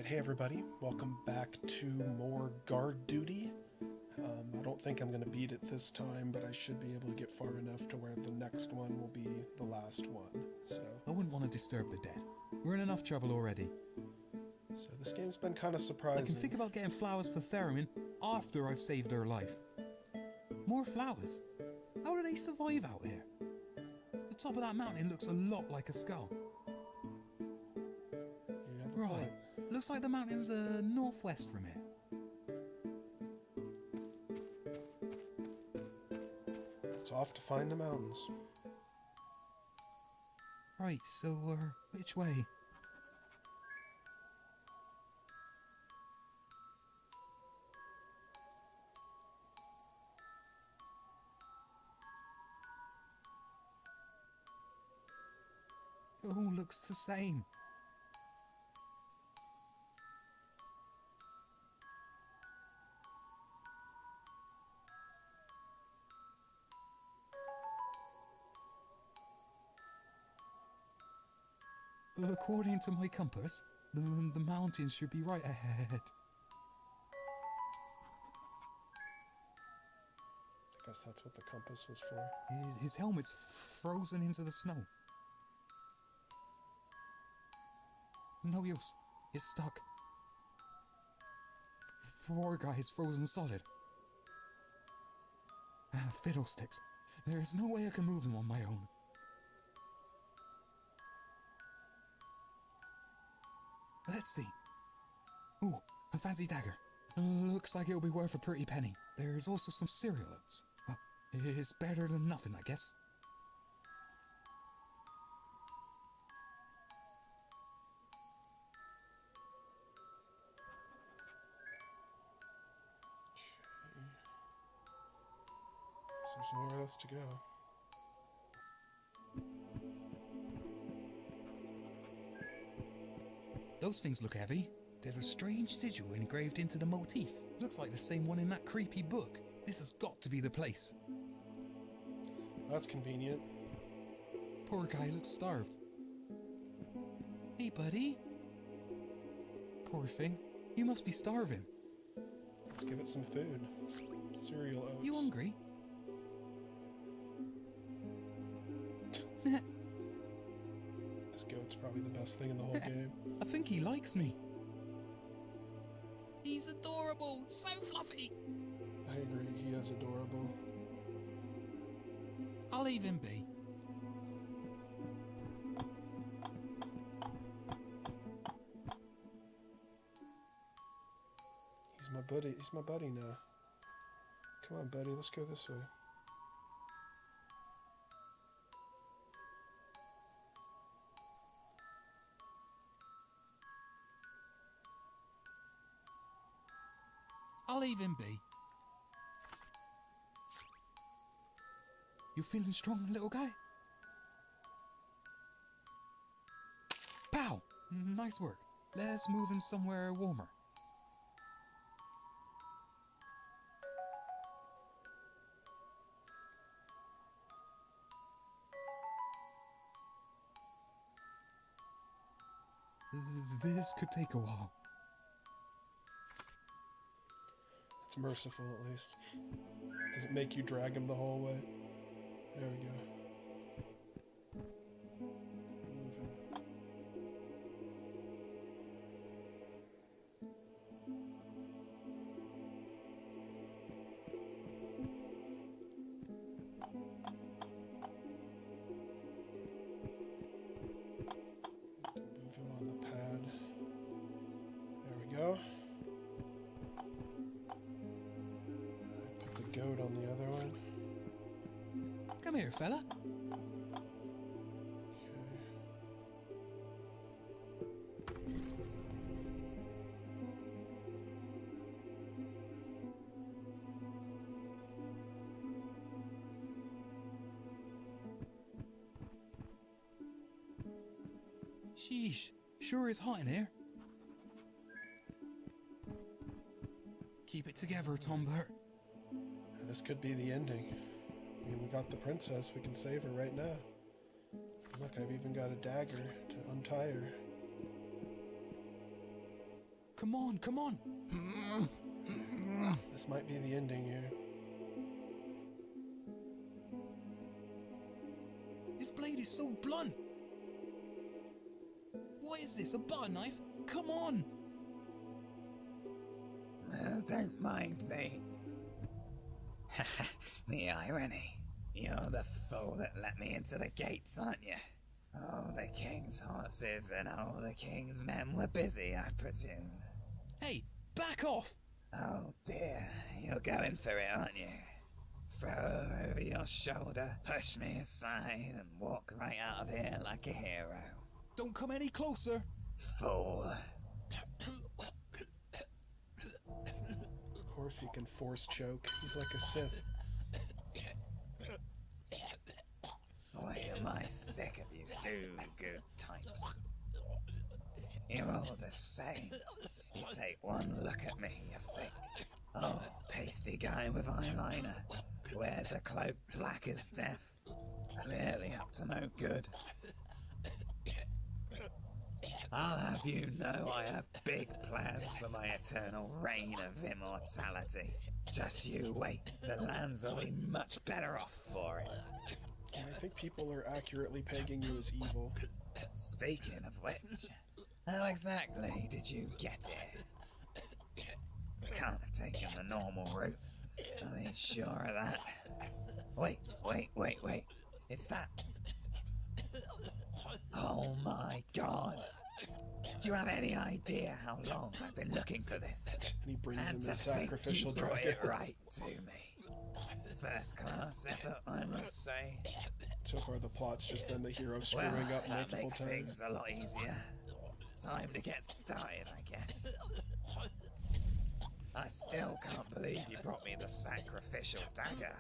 Alright, hey everybody, welcome back to more guard duty. I don't think I'm going to beat it this time, but I should be able to get far enough to where the next one will be the last one, so... I wouldn't want to disturb the dead. We're in enough trouble already. So this game's been kind of I surprising. can think about getting flowers for Theremin after I've saved her life. More flowers? How do they survive out here? The top of that mountain looks a lot like a skull. You have a Right, point. looks like the mountain's northwest from here. It's off to find the mountains. Right, so which way? It all looks the same. According to my compass, the mountains should be right ahead. I guess that's what the compass was for. His helmet's frozen into the snow. No use. It's stuck. Poor guy is frozen solid. Fiddlesticks. There is no way I can move him on my own. Let's see. Ooh, a fancy dagger. Looks like it'll be worth a pretty penny. There's also some cereal oats. Well, it's better than nothing, I guess. So there's nowhere else to go. Those things look heavy. There's a strange sigil engraved into the motif. Looks like the same one in that creepy book. This has got to be the place. That's convenient. Poor guy looks starved. Hey, buddy. Poor thing. You must be starving. Let's give it some food. Cereal oats. You hungry? This goat's probably the best thing in the whole game. I think he likes me. He's adorable. So fluffy. I agree, he is adorable. I'll leave him be. He's my buddy now. Come on, buddy, let's go this way. I'll leave him be. You feeling strong, little guy? Pow! Nice work. Let's move him somewhere warmer. This could take a while. It's merciful, at least. Does it make you drag him the whole way? There we go. Move him. Move him on the pad. There we go. Goat on the other one. Come here, fella. Okay. Sheesh, sure is hot in here. Keep it together, Tom Bert. And this could be the ending. I mean, we got the princess, we can save her right now. Look, I've even got a dagger to untie her. Come on, come on. This might be the ending here. This blade is so blunt. What is this, a butter knife? Come on. Don't mind me. The irony. You're the fool that let me into the gates, aren't you? Oh, the king's horses and all the king's men were busy, I presume. Hey, back off. Oh dear, you're going for it, aren't you? Throw over your shoulder, push me aside, and walk right out of here like a hero. Don't come any closer. Fool. Of course he can force choke. He's like a Sith. Boy, am I sick of you do-good types. You're all the same. You take one look at me, you think, oh, pasty guy with eyeliner, wears a cloak black as death, clearly up to no good. I'll have you know I have big plans for my eternal reign of immortality. Just you wait, the lands will be much better off for it. And I think people are accurately pegging you as evil. Speaking of which, how exactly did you get here? Can't have taken the normal route. I mean, sure of that. Wait. Is that... Oh my god. Do you have any idea how long I've been looking for this? And he brings in And the to think sacrificial you brought dragon. it right to me. First class effort, I must say. So far the plot's just been the hero screwing Well, up that multiple makes times. things a lot easier. Time to get started, I guess. I still can't believe you brought me the sacrificial dagger.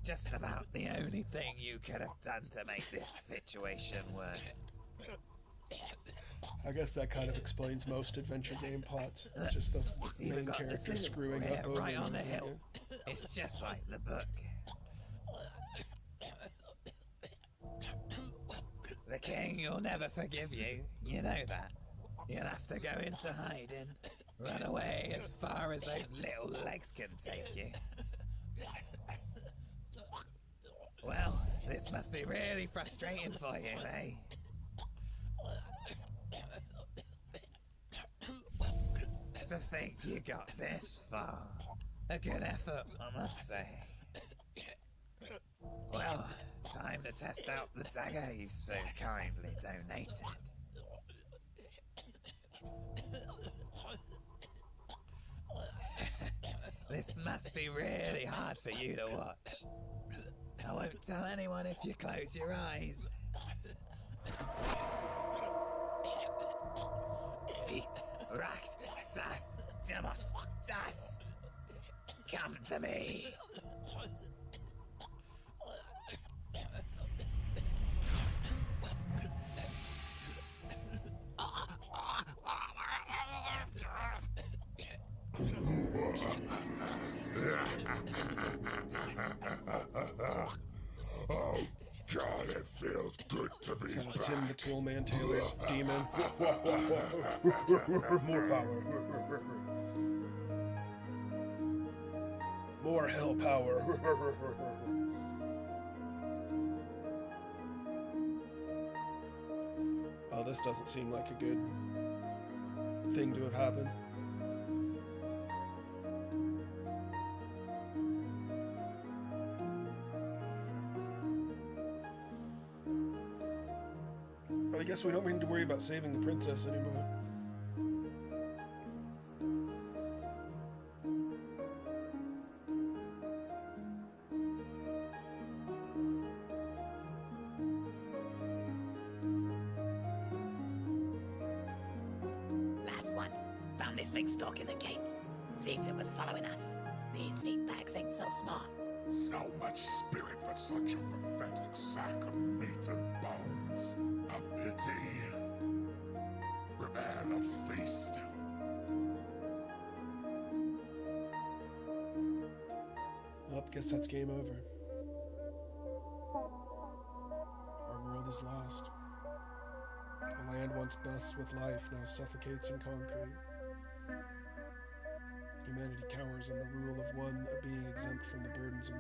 Just about the only thing you could have done to make this situation worse. I guess that kind of explains most adventure game plots. It's just the It's even main got character this little screwing area up over right and on the over hill. again. It's just like the book. The king will never forgive you, you know that. You'll have to go into hiding, run away as far as those little legs can take you. Well, this must be really frustrating for you, eh? To think you got this far. A good effort, I must say. Well, time to test out the dagger you so kindly donated. This must be really hard for you to watch. I won't tell anyone if you close your eyes. Sieg, Racht, Sag, Demos, Das! Come to me! Oh, God, it feels good to be Is that a back. Tim the Toolman Taylor demon? More power. More hell power. Oh, this doesn't seem like a good thing to have happened. But I guess we don't need to worry about saving the princess anymore. Last one. Found this thing stuck in the gates. Seems it was following us. These meatbags ain't so smart. So much spirit for such a pathetic sack of meat and bones. A pity. Prepare the feast. Well, guess that's game over. Our world is lost. Our land once wants best with life now suffocates in concrete. Humanity cowers in the rule of one, a being exempt from the burdens of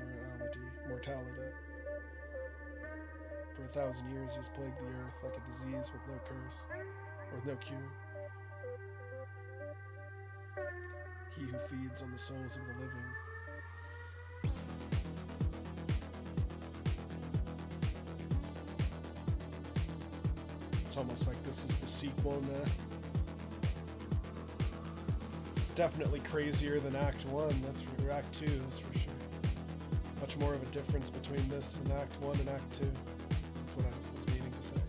mortality. For 1,000 years he's plagued the earth like a disease with no curse, or with no cure. He who feeds on the souls of the living. It's almost like this is the sequel now. It's definitely crazier than Act 1, or Act 2, that's for sure. Much more of a difference between this and Act 1 and Act 2. That's what I was meaning to say.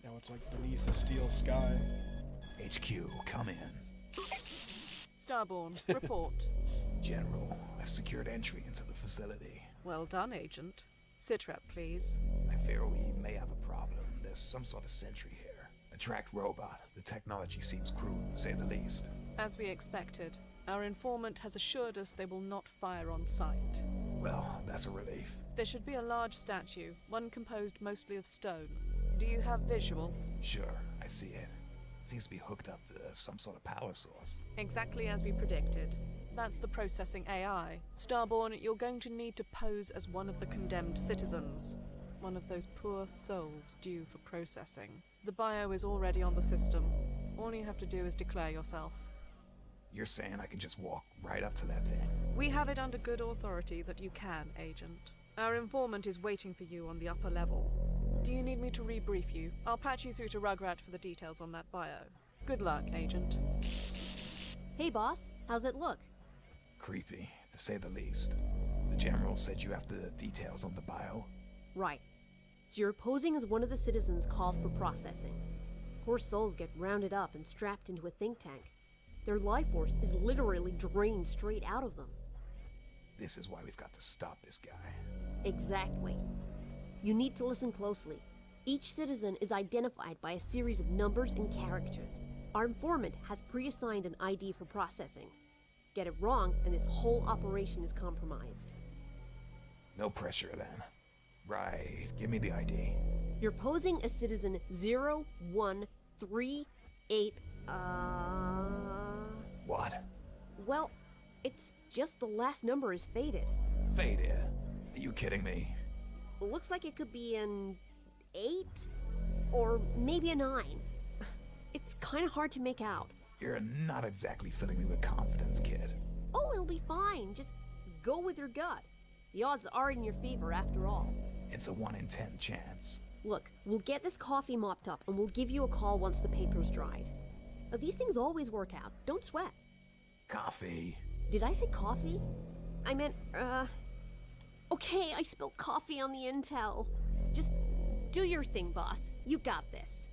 Now it's like beneath a steel sky. HQ, come in. Starborn, report. General, I've secured entry into the facility. Well done, Agent. Sitrep, please. I fear we may have a problem. There's some sort of sentry here. A tracked robot. The technology seems crude, to say the least. As we expected, our informant has assured us they will not fire on sight. Well, that's a relief. There should be a large statue, one composed mostly of stone. Do you have visual? Sure, I see it. Seems to be hooked up to some sort of power source. Exactly as we predicted. That's the processing AI. Starborn, you're going to need to pose as one of the condemned citizens. One of those poor souls due for processing. The bio is already on the system. All you have to do is declare yourself. You're saying I can just walk right up to that thing? We have it under good authority that you can, Agent. Our informant is waiting for you on the upper level. Do you need me to rebrief you? I'll patch you through to Rugrat for the details on that bio. Good luck, Agent. Hey, boss. How's it look? Creepy, to say the least. The General said you have the details on the bio? Right. So you're posing as one of the citizens called for processing. Poor souls get rounded up and strapped into a think tank. Their life force is literally drained straight out of them. This is why we've got to stop this guy. Exactly. You need to listen closely. Each citizen is identified by a series of numbers and characters. Our informant has pre-assigned an ID for processing. Get it wrong, and this whole operation is compromised. No pressure, then. Right, give me the ID. You're posing as citizen 0138, What? Well, it's just the last number is faded. Faded? Are you kidding me? Looks like it could be an 8 or maybe a 9. It's kind of hard to make out. You're not exactly filling me with confidence, kid. Oh, it'll be fine. Just go with your gut. The odds are in your favor after all. It's a 1 in 10 chance. Look, we'll get this coffee mopped up and we'll give you a call once the paper's dried. These things always work out. Don't sweat. Coffee? Did I say coffee? I meant, Okay, I spilled coffee on the intel. Just do your thing, boss. You got this.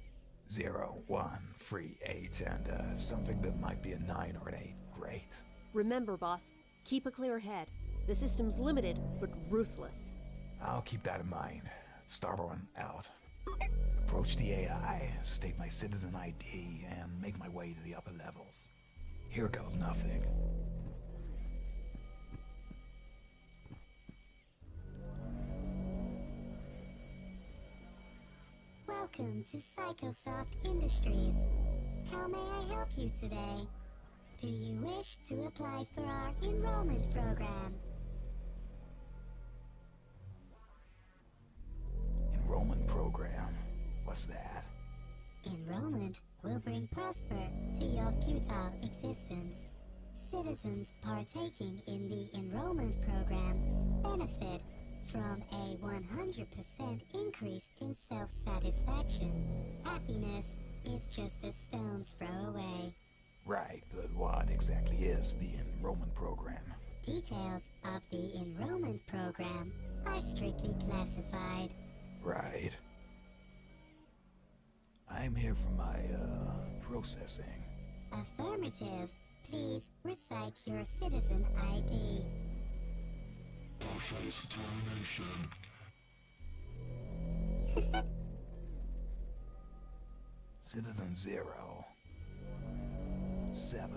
0, 1, 3, 8, and something that might be a 9 or an 8. Great. Remember, boss, keep a clear head. The system's limited, but ruthless. I'll keep that in mind. Starborn out. Approach the AI, state my citizen ID, and make my way to the upper levels. Here goes nothing. Welcome to Psychosoft Industries. How may I help you today? Do you wish to apply for our enrollment program? Enrollment program? What's that? Enrollment will bring prosper to your futile existence. Citizens partaking in the enrollment program benefit from a 100% increase in self-satisfaction. Happiness is just a stone's throw away. Right, but what exactly is the enrollment program? Details of the enrollment program are strictly classified. Right. I'm here for my, processing. Affirmative. Please recite your citizen ID. Perfect determination. Citizen 0. 7,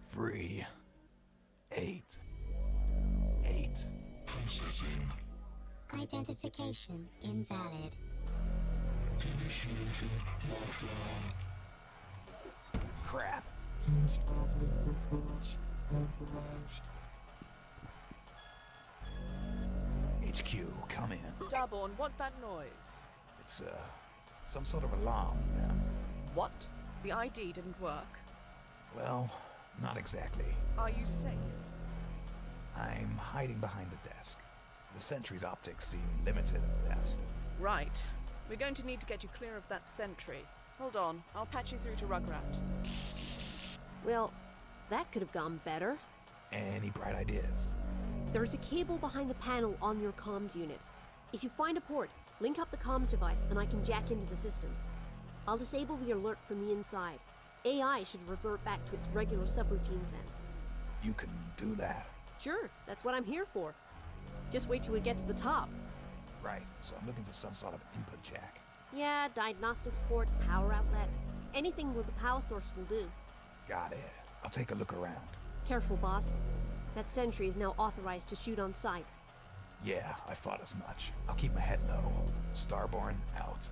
3, 8, 8. Processing. Identification invalid. Initiating lockdown. Crap. HQ, come in. Starborn, what's that noise? It's, some sort of alarm. What? The ID didn't work. Well, not exactly. Are you safe? I'm hiding behind the desk. The sentry's optics seem limited at best. Right. We're going to need to get you clear of that sentry. Hold on, I'll patch you through to Rugrat. Well, that could have gone better. Any bright ideas? There's a cable behind the panel on your comms unit. If you find a port, link up the comms device and I can jack into the system. I'll disable the alert from the inside. AI should revert back to its regular subroutines then. You can do that. Sure, that's what I'm here for. Just wait till we get to the top. Right, so I'm looking for some sort of input jack. Yeah, diagnostics port, power outlet. Anything with a power source will do. Got it. I'll take a look around. Careful, boss. That sentry is now authorized to shoot on sight. Yeah, I thought as much. I'll keep my head low. Starborn out.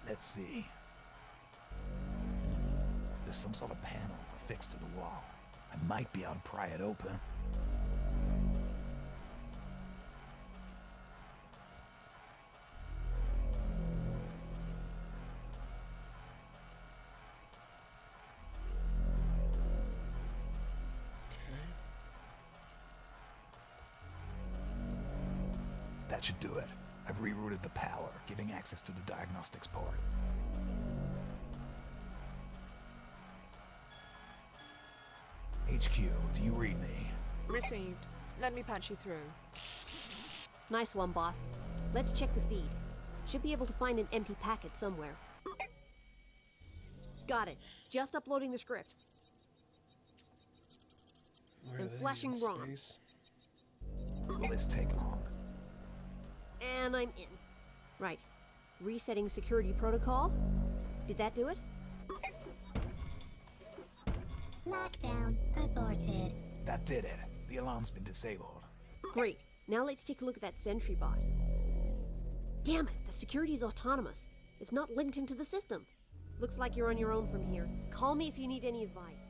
Let's see. There's some sort of panel affixed to the wall. I might be able to pry it open. That should do it. I've rerouted the power, giving access to the diagnostics port. HQ, do you read me? Received. Let me patch you through. Nice one, boss. Let's check the feed. Should be able to find an empty packet somewhere. Got it. Just uploading the script. Where are And they, flashing in wrong. space? Will this take long? And I'm in. Right. Resetting security protocol. Did that do it? Lockdown aborted. That did it. The alarm's been disabled. Great. Now let's take a look at that sentry bot. Damn it, the security is autonomous. It's not linked into the system. Looks like you're on your own from here. Call me if you need any advice.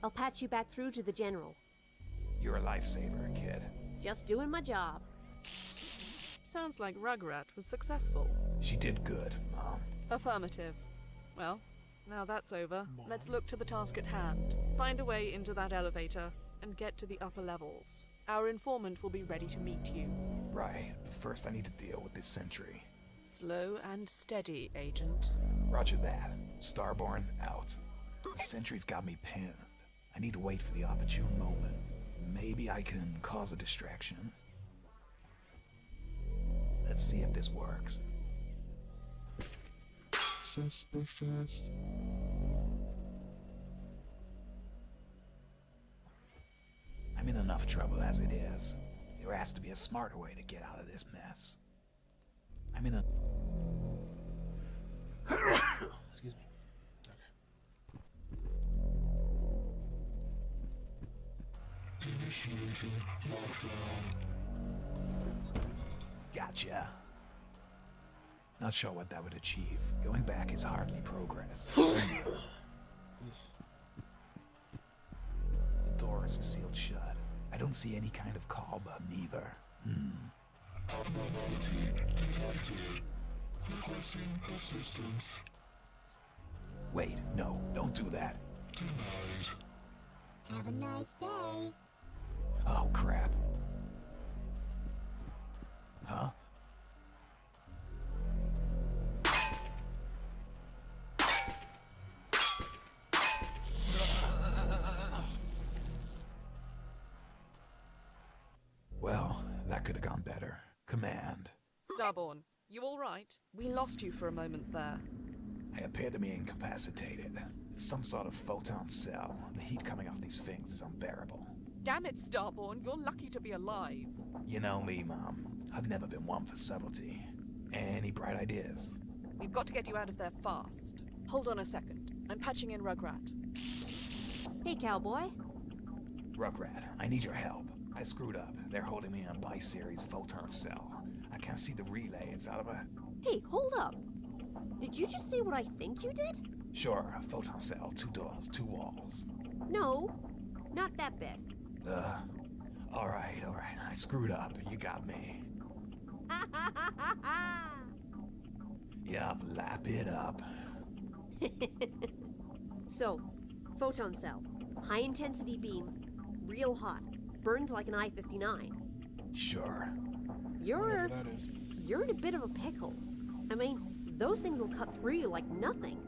I'll patch you back through to the general. You're a lifesaver, kid. Just doing my job. Sounds like Rugrat was successful. She did good, Mom. Affirmative. Well, now that's over. Let's look to the task at hand. Find a way into that elevator and get to the upper levels. Our informant will be ready to meet you. Right, but first I need to deal with this sentry. Slow and steady, Agent. Roger that. Starborn out. The sentry's got me pinned. I need to wait for the opportune moment. Maybe I can cause a distraction. Let's see if this works. Suspicious. I'm in enough trouble as it is. There has to be a smarter way to get out of this mess. I'm in a... Excuse me. Initiating lockdown. Gotcha. Not sure what that would achieve. Going back is hardly progress. The doors are sealed shut. I don't see any kind of call button either. Abnormality detected. Requesting assistance. Wait, no, don't do that. Denied. Have a nice day. Oh, crap. Huh? Well, that could have gone better. Command. Starborn, you all right? We lost you for a moment there. I appear to be incapacitated. It's some sort of photon cell. The heat coming off these things is unbearable. Damn it, Starborn, you're lucky to be alive. You know me, Mom. I've never been one for subtlety. Any bright ideas? We've got to get you out of there fast. Hold on a second. I'm patching in Rugrat. Hey, cowboy. Rugrat, I need your help. I screwed up. They're holding me in a bi-series photon cell. I can't see the relay. It's out of a... Hey, hold up. Did you just say what I think you did? Sure, a photon cell, 2 doors, 2 walls. No, not that bit. Alright. I screwed up. You got me. Yup, lap it up. So, photon cell, high intensity beam, real hot, burns like an I-59. Sure. You're Whatever that is. you're in a bit of a pickle. I mean, those things will cut through you like nothing.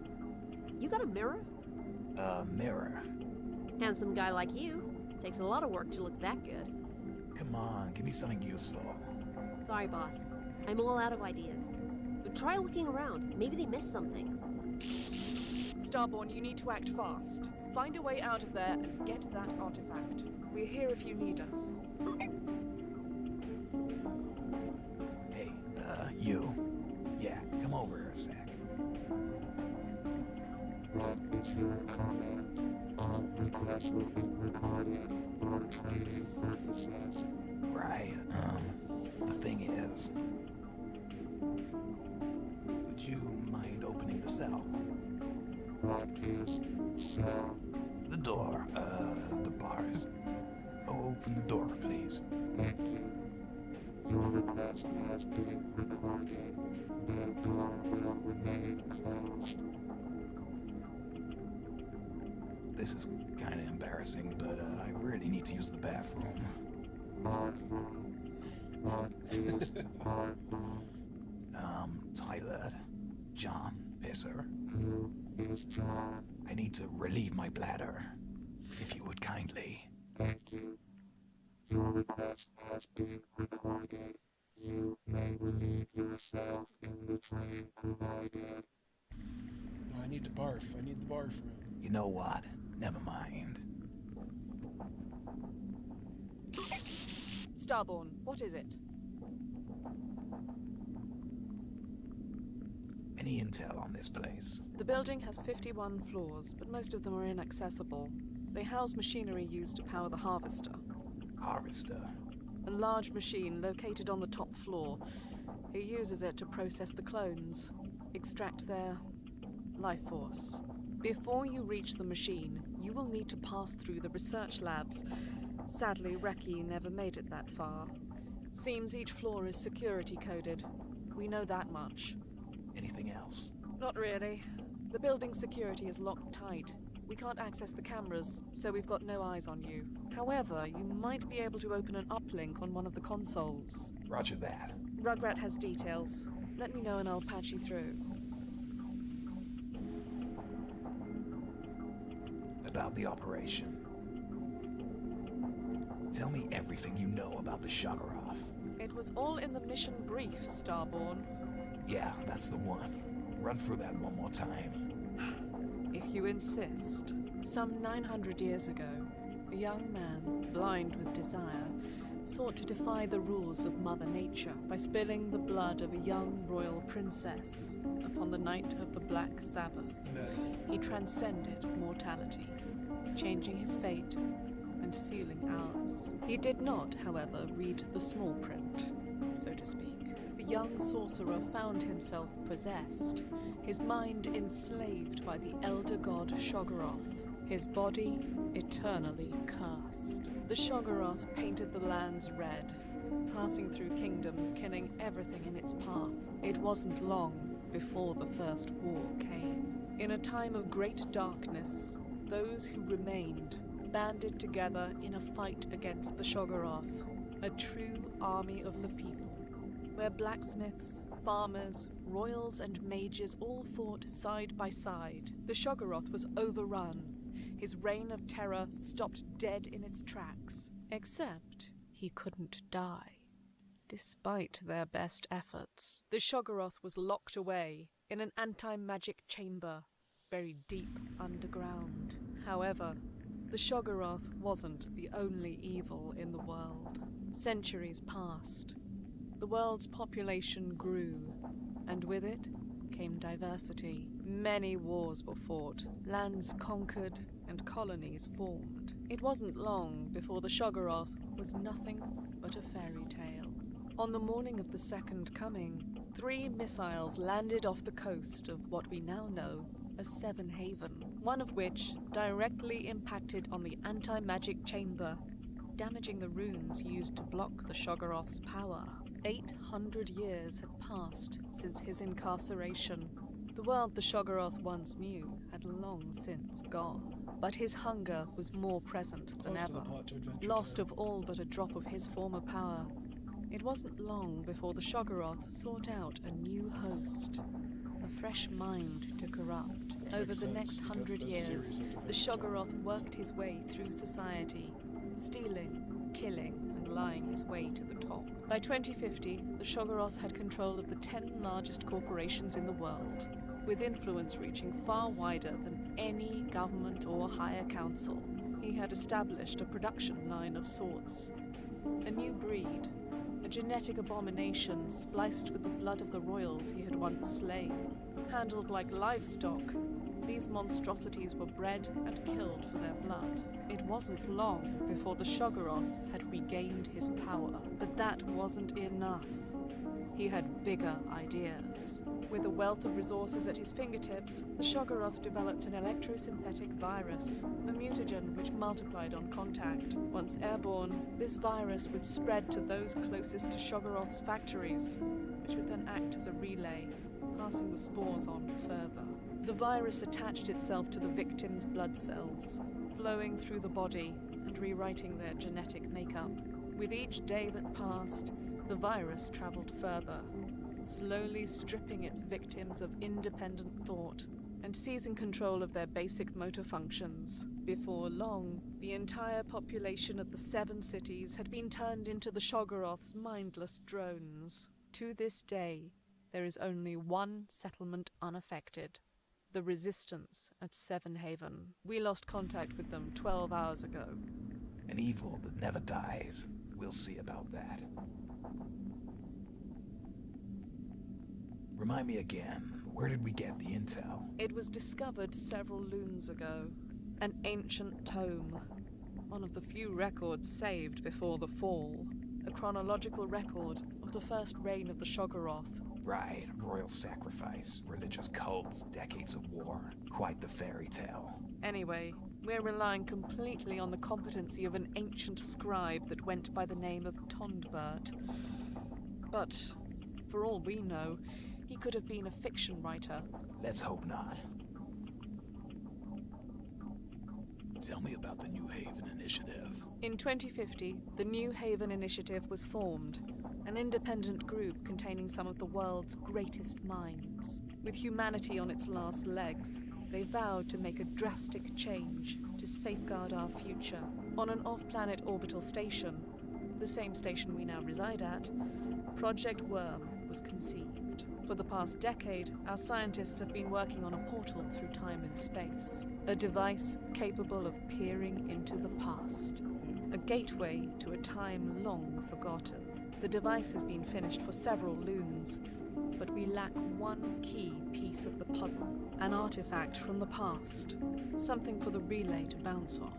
You got a mirror? A mirror. Handsome guy like you. Takes a lot of work to look that good. Come on, give me something useful. Sorry, boss. I'm all out of ideas. But try looking around. Maybe they missed something. Starborn, you need to act fast. Find a way out of there and get that artifact. We're here if you need us. Hey, you. Yeah, come over here a sec. What is your comment? All requests will be recorded for training purposes. Right, the thing is... Would you mind opening the cell? What is cell? The door, the bars. Open the door, please. Thank you. Your request has been recorded. The door will remain closed. This is kind of embarrassing, but I really need to use the bathroom. Bathroom. What is bathroom? Toilet. John, pisser. Who is John? I need to relieve my bladder. If you would kindly. Thank you. Your request has been recorded. You may relieve yourself in the train provided. Oh, I need to barf. I need the barf room. You know what? Never mind. Starborn, what is it? Any intel on this place? The building has 51 floors, but most of them are inaccessible. They house machinery used to power the harvester. Harvester. A large machine located on the top floor. He uses it to process the clones, extract their life force. Before you reach the machine, you will need to pass through the research labs. Sadly, Reki never made it that far. Seems each floor is security coded. We know that much. Anything else? Not really. The building's security is locked tight. We can't access the cameras, so we've got no eyes on you. However, you might be able to open an uplink on one of the consoles. Roger that. Rugrat has details. Let me know and I'll patch you through. About the operation. Tell me everything you know about the Shoggoth. It was all in the mission brief, Starborn. Yeah, that's the one. Run through that one more time. If you insist. Some 900 years ago, a young man, blind with desire, sought to defy the rules of Mother Nature by spilling the blood of a young royal princess upon the night of the Black Sabbath. He transcended mortality, changing his fate and sealing ours. He did not, however, read the small print, so to speak. The young sorcerer found himself possessed, his mind enslaved by the elder god Shoggoth, his body eternally cursed. The Shoggoth painted the lands red, passing through kingdoms, killing everything in its path. It wasn't long before the First War came. In a time of great darkness, those who remained banded together in a fight against the Shoggoth, a true army of the people, where blacksmiths, farmers, royals and mages all fought side by side. The Shoggoth was overrun. His reign of terror stopped dead in its tracks. Except he couldn't die. Despite their best efforts, the Shoggoth was locked away in an anti-magic chamber buried deep underground. However, the Shoggoth wasn't the only evil in the world. Centuries passed. The world's population grew, and with it, came diversity. Many wars were fought, lands conquered, and colonies formed. It wasn't long before the Shoggoth was nothing but a fairy tale. On the morning of the Second Coming, 3 missiles landed off the coast of what we now know as Seven Haven, one of which directly impacted on the anti-magic chamber, damaging the runes used to block the Shoggoth's power. 800 years had passed since his incarceration. The world the Shoggoth once knew had long since gone. But his hunger was more present than Close to the ever. plot to Adventure Lost Time. of all but a drop of his former power, it wasn't long before the Shoggoth sought out a new host, a fresh mind to corrupt. Over Makes the sense, next because 100 this years, series of the Adventure Time. Shoggoth worked his way through society, stealing, killing, and lying his way to the top. By 2050, the Shoggoth had control of the 10 largest corporations in the world, with influence reaching far wider than any government or higher council. He had established a production line of sorts, a new breed, a genetic abomination spliced with the blood of the royals he had once slain. Handled like livestock, these monstrosities were bred and killed for their blood. It wasn't long before the Shoggoth had regained his power, but that wasn't enough. He had bigger ideas. With a wealth of resources at his fingertips, the Shoggoth developed an electrosynthetic virus, a mutagen which multiplied on contact. Once airborne, this virus would spread to those closest to Shoggoth's factories, which would then act as a relay, passing the spores on further. The virus attached itself to the victim's blood cells, flowing through the body and rewriting their genetic makeup. With each day that passed, the virus traveled further, slowly stripping its victims of independent thought and seizing control of their basic motor functions. Before long, the entire population of the 7 cities had been turned into the Shoggoth's mindless drones. To this day, there is only one settlement unaffected: the Resistance at Seven Haven. We lost contact with them 12 hours ago. An evil that never dies. We'll see about that. Remind me again, where did we get the intel? It was discovered several lunes ago. An ancient tome. One of the few records saved before the fall. A chronological record of the first reign of the Shoggoth. Right, royal sacrifice, religious cults, decades of war. Quite the fairy tale. Anyway, we're relying completely on the competency of an ancient scribe that went by the name of Tondbert. But, for all we know, he could have been a fiction writer. Let's hope not. Tell me about the New Haven Initiative. In 2050, the New Haven Initiative was formed, an independent group containing some of the world's greatest minds. With humanity on its last legs, they vowed to make a drastic change to safeguard our future. On an off-planet orbital station, the same station we now reside at, Project Worm was conceived. For the past decade, our scientists have been working on a portal through time and space, a device capable of peering into the past, a gateway to a time long forgotten. The device has been finished for several lunes, but we lack one key piece of the puzzle, an artifact from the past, something for the relay to bounce off.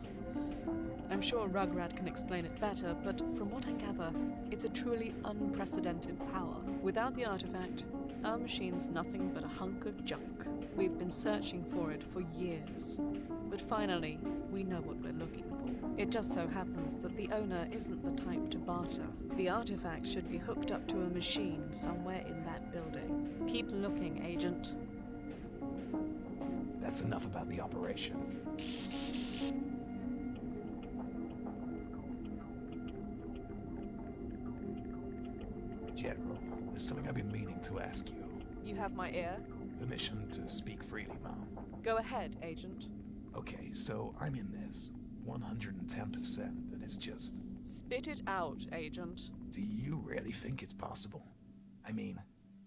I'm sure Rugrat can explain it better, but from what I gather, it's a truly unprecedented power. Without the artifact, our machine's nothing but a hunk of junk. We've been searching for it for years, but finally, we know what we're looking for. It just so happens that the owner isn't the type to barter. The artifact should be hooked up to a machine somewhere in that building. Keep looking, Agent. That's enough about the operation. General, there's something I've been meaning to ask you. You have my ear? Permission to speak freely, Mom. Go ahead, Agent. Okay, so I'm in this. 110%, and it's just... Spit it out, Agent. Do you really think it's possible? I mean,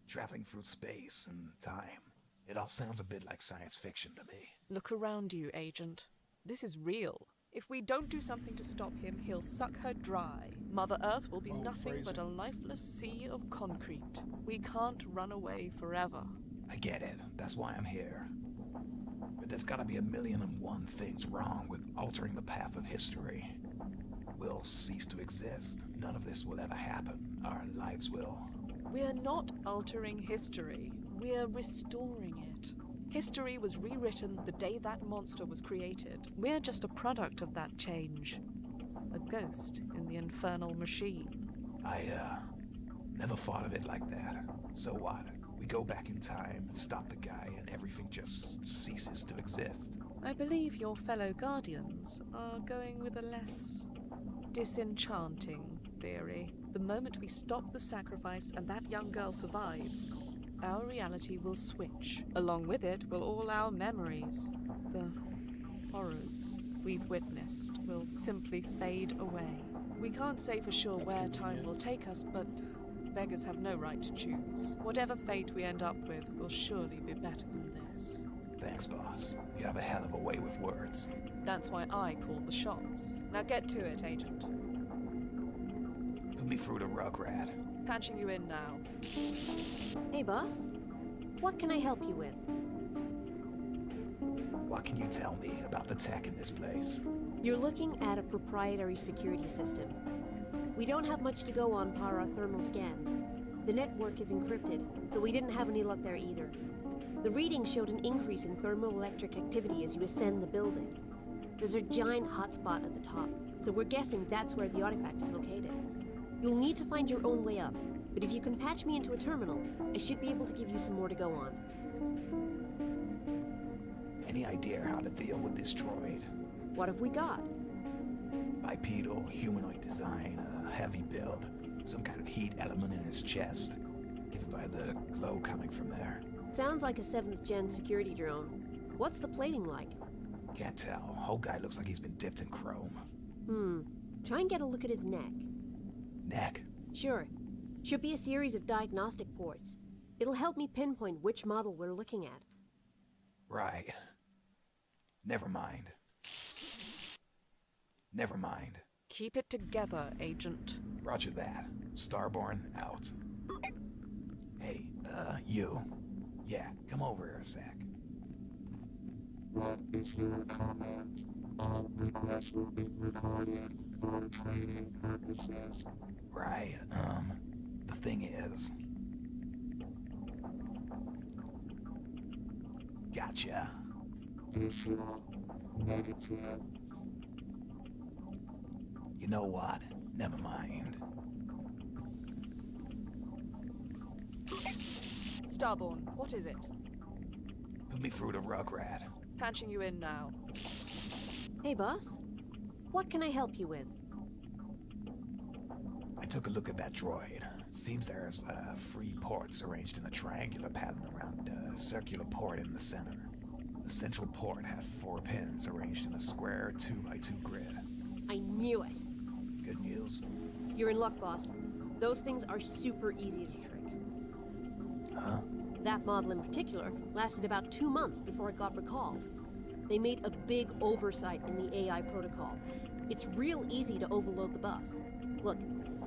traveling through space and time. It all sounds a bit like science fiction to me. Look around you, Agent. This is real. If we don't do something to stop him, he'll suck her dry. Mother Earth will be nothing but a lifeless sea of concrete. We can't run away forever. I get it. That's why I'm here. But there's gotta be 1,000,001 things wrong with altering the path of history. We'll cease to exist. None of this will ever happen. Our lives will. We're not altering history. We're restoring it. History was rewritten the day that monster was created. We're just a product of that change. A ghost in the infernal machine. I never thought of it like that. So what? We go back in time, stop the guy, and everything just ceases to exist. I believe your fellow Guardians are going with a less disenchanting theory. The moment we stop the sacrifice and that young girl survives, our reality will switch. Along with it will all our memories. The horrors we've witnessed will simply fade away. We can't say for sure That's where convenient. time will take us, but beggars have no right to choose. Whatever fate we end up with will surely be better than this. Thanks, boss. You have a hell of a way with words. That's why I call the shots. Now get to it, Agent. Put me through the rug rat. Patching you in now. Hey, boss. What can I help you with? What can you tell me about the tech in this place? You're looking at a proprietary security system. We don't have much to go on par our thermal scans. The network is encrypted, so we didn't have any luck there either. The readings showed an increase in thermoelectric activity as you ascend the building. There's a giant hotspot at the top, so we're guessing that's where the artifact is located. You'll need to find your own way up, but if you can patch me into a terminal, I should be able to give you some more to go on. Any idea how to deal with this droid? What have we got? Bipedal, humanoid design, a heavy build, some kind of heat element in his chest, given by the glow coming from there. Sounds like a 7th gen security drone. What's the plating like? Can't tell. Whole guy looks like he's been dipped in chrome. Try and get a look at his neck. Neck? Sure. Should be a series of diagnostic ports. It'll help me pinpoint which model we're looking at. Right. Never mind. Never mind. Keep it together, Agent. Roger that. Starborn out. Hey, you. Yeah, come over here a sec. What is your comment? All requests will be recorded for training purposes. Right, the thing is... Gotcha. Visual, negative. You know what? Never mind. Starborn, what is it? Put me through the rug rat. Patching you in now. Hey, boss. What can I help you with? I took a look at that droid. Seems there's 3 ports arranged in a triangular pattern around a circular port in the center. The central port had 4 pins arranged in a square 2x2 grid. I knew it. Good news. You're in luck, boss. Those things are super easy to trick. Huh? That model in particular lasted about 2 months before it got recalled. They made a big oversight in the AI protocol. It's real easy to overload the bus. Look,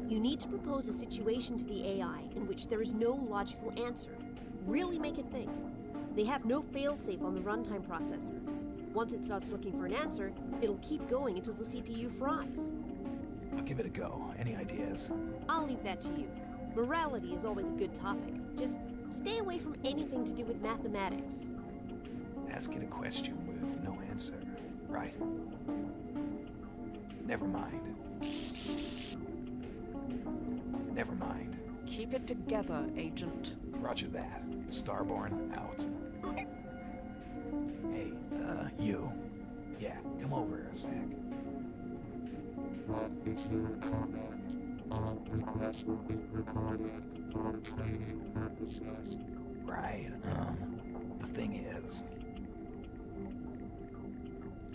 you need to propose a situation to the AI in which there is no logical answer. Really make it think. They have no failsafe on the runtime processor. Once it starts looking for an answer, it'll keep going until the CPU fries. I'll give it a go. Any ideas? I'll leave that to you. Morality is always a good topic. Just stay away from anything to do with mathematics. Ask it a question with no answer. Right. Never mind. Never mind. Keep it together, Agent. Roger that. Starborn out. Hey, you. Yeah, come over here a sec. What is your comment? All requests will be recorded for training purposes. Right, the thing is...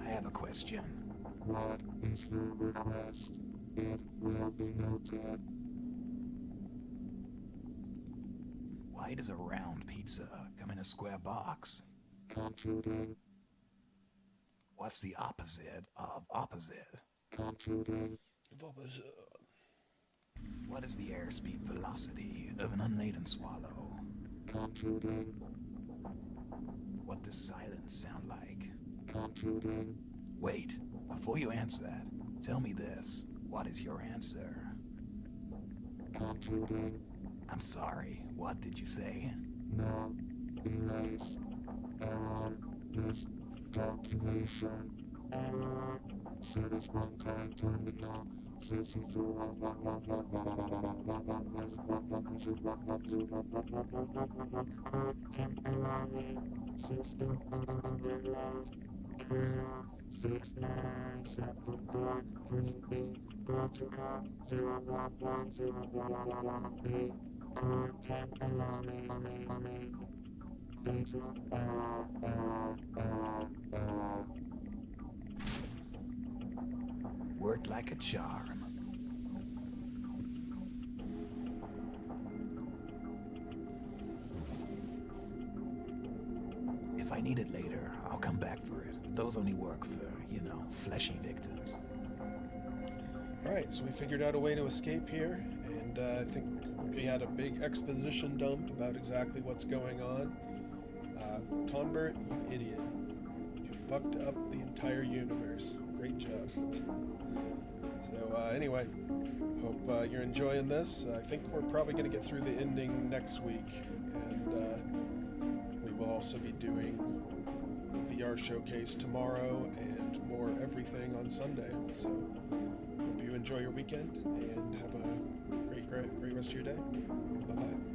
I have a question. What is your request? It will be noted. Why does a round pizza come in a square box? Computing, What's the opposite of opposite? computing, What is the airspeed velocity of an unladen swallow? computing, What does silence sound like? Wait, before you answer that, tell me this. What is your answer? I'm sorry, what did you say? Worked like a charm. If I need it later, I'll come back for it. Those only work for, fleshy victims. Alright, so we figured out a way to escape here, and I think we had a big exposition dump about exactly what's going on. Tonbert, you idiot. You fucked up the entire universe. Great job. So, anyway, hope you're enjoying this. I think we're probably going to get through the ending next week, and we will also be doing the VR showcase tomorrow and more everything on Sunday. So, hope you enjoy your weekend and have a great rest of your day. Bye-bye.